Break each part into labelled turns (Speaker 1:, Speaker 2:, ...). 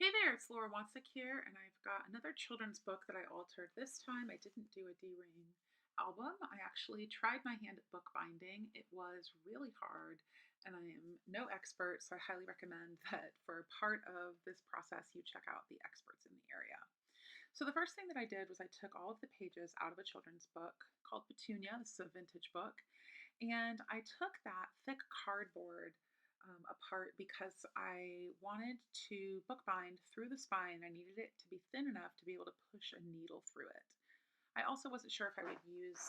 Speaker 1: Hey there, it's Laura Wansek here, and I've got another children's book that I altered. This time I didn't do a D-Ring album. I actually tried my hand at bookbinding. It was really hard, and I am no expert, so I highly recommend that for part of this process you check out the experts in the area. So the first thing that I did was I took all of the pages out of a children's book called Petunia. This is a vintage book, and I took that thick cardboard apart because I wanted to bookbind through the spine. I needed it to be thin enough to be able to push a needle through it. I also wasn't sure if I would use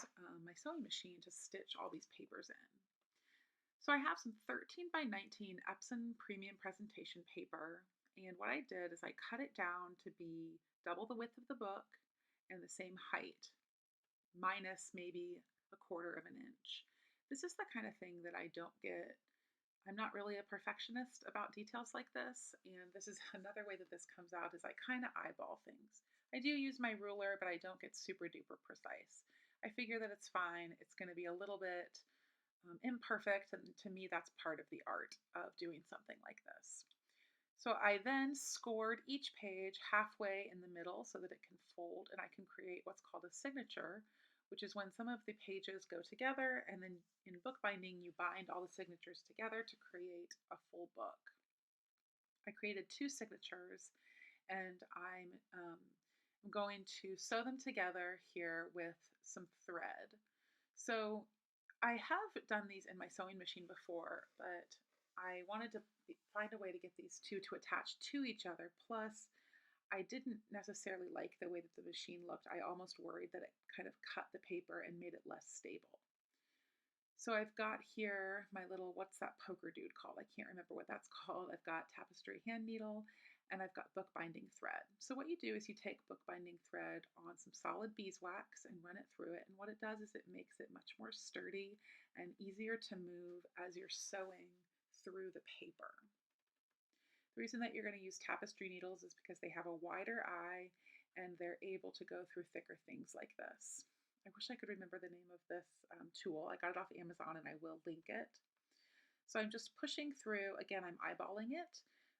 Speaker 1: my sewing machine to stitch all these papers in. So I have some 13 by 19 Epson premium presentation paper, and what I did is I cut it down to be double the width of the book and the same height, minus maybe a quarter of an inch. This is the kind of thing that I don't get. I'm not really a perfectionist about details like this, and this is another way that this comes out is I kind of eyeball things. I do use my ruler, but I don't get super duper precise. I figure that it's fine. It's going to be a little bit imperfect, and to me, that's part of the art of doing something like this. So I then scored each page halfway in the middle so that it can fold and I can create what's called a signature, which is when some of the pages go together, and then in bookbinding you bind all the signatures together to create a full book. I created two signatures, and I'm going to sew them together here with some thread. So I have done these in my sewing machine before, but I wanted to find a way to get these two to attach to each other. Plus, I didn't necessarily like the way that the machine looked. I almost worried that it kind of cut the paper and made it less stable. So I've got here my little, what's that poker dude called? I can't remember what that's called. I've got tapestry hand needle and I've got bookbinding thread. So what you do is you take bookbinding thread on some solid beeswax and run it through it. And what it does is it makes it much more sturdy and easier to move as you're sewing through the paper. The reason that you're going to use tapestry needles is because they have a wider eye and they're able to go through thicker things like this. I wish I could remember the name of this tool. I got it off Amazon and I will link it. So I'm just pushing through. Again, I'm eyeballing it.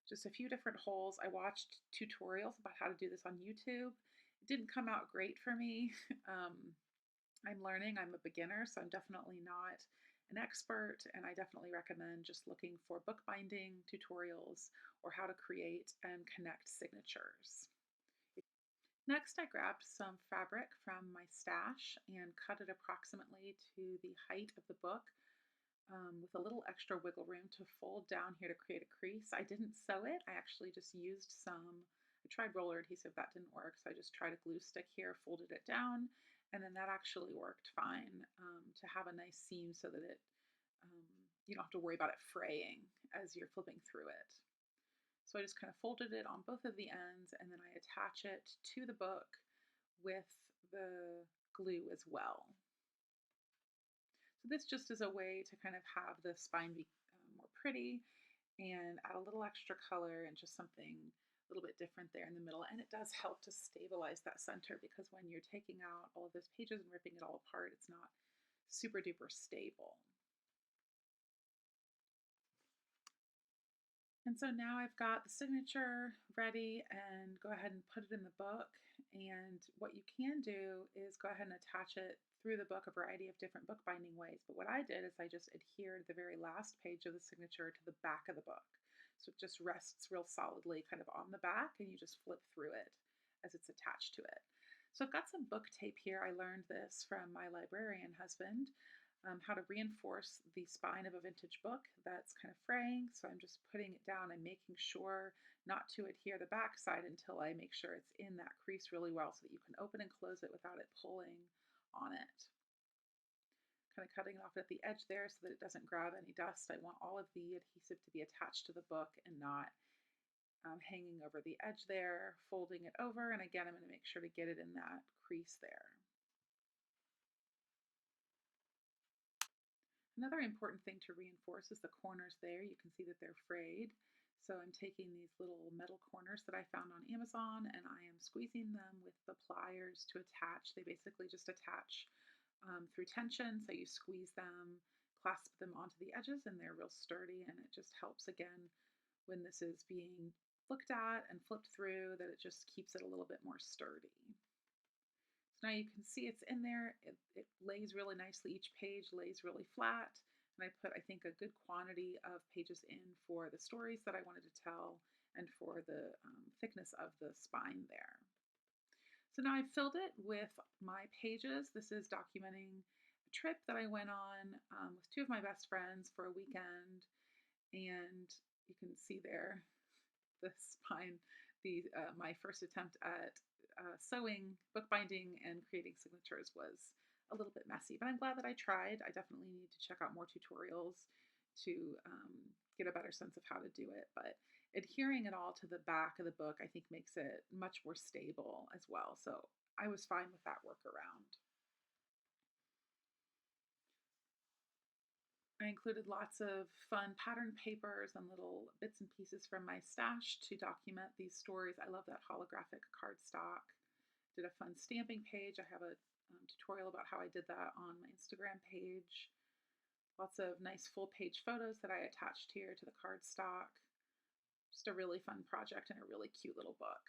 Speaker 1: Just a few different holes. I watched tutorials about how to do this on YouTube. It didn't come out great for me. I'm learning. I'm a beginner, so I'm definitely not an expert, and I definitely recommend just looking for bookbinding tutorials or how to create and connect signatures. Next, I grabbed some fabric from my stash and cut it approximately to the height of the book, with a little extra wiggle room to fold down here to create a crease. I didn't sew it. I actually just used I tried roller adhesive, that didn't work, so I just tried a glue stick here, folded it down, and then that actually worked fine, to have a nice seam so that um, you don't have to worry about it fraying as you're flipping through it. So I just kind of folded it on both of the ends, and then I attach it to the book with the glue as well. So this just is a way to kind of have the spine be more pretty and add a little extra color and just something a little bit different there in the middle. And it does help to stabilize that center, because when you're taking out all of those pages and ripping it all apart, it's not super duper stable. And so now I've got the signature ready, and go ahead and put it in the book. And what you can do is go ahead and attach it through the book a variety of different bookbinding ways. But what I did is I just adhered the very last page of the signature to the back of the book. So it just rests real solidly kind of on the back, and you just flip through it as it's attached to it. So I've got some book tape here. I learned this from my librarian husband, how to reinforce the spine of a vintage book that's kind of fraying. So I'm just putting it down and making sure not to adhere the back side until I make sure it's in that crease really well so that you can open and close it without it pulling on it. Kind of cutting it off at the edge there so that it doesn't grab any dust. I want all of the adhesive to be attached to the book and not hanging over the edge there, folding it over, and again I'm going to make sure to get it in that crease there. Another important thing to reinforce is the corners there. You can see that they're frayed. So I'm taking these little metal corners that I found on Amazon, and I am squeezing them with the pliers to attach. They basically just attach through tension. So you squeeze them, clasp them onto the edges, and they're real sturdy, and it just helps again when this is being looked at and flipped through that it just keeps it a little bit more sturdy. So now you can see it's in there. It lays really nicely. Each page lays really flat. And I put, I think, a good quantity of pages in for the stories that I wanted to tell and for the thickness of the spine there. So now I've filled it with my pages. This is documenting a trip that I went on with two of my best friends for a weekend. And you can see there the spine, my first attempt at sewing, bookbinding, and creating signatures was a little bit messy, but I'm glad that I tried. I definitely need to check out more tutorials to get a better sense of how to do it, but adhering it all to the back of the book, I think, makes it much more stable as well. So I was fine with that workaround. I included lots of fun pattern papers and little bits and pieces from my stash to document these stories. I love that holographic cardstock. Did a fun stamping page. I have a tutorial about how I did that on my Instagram page. Lots of nice full page photos that I attached here to the cardstock. Just a really fun project and a really cute little book.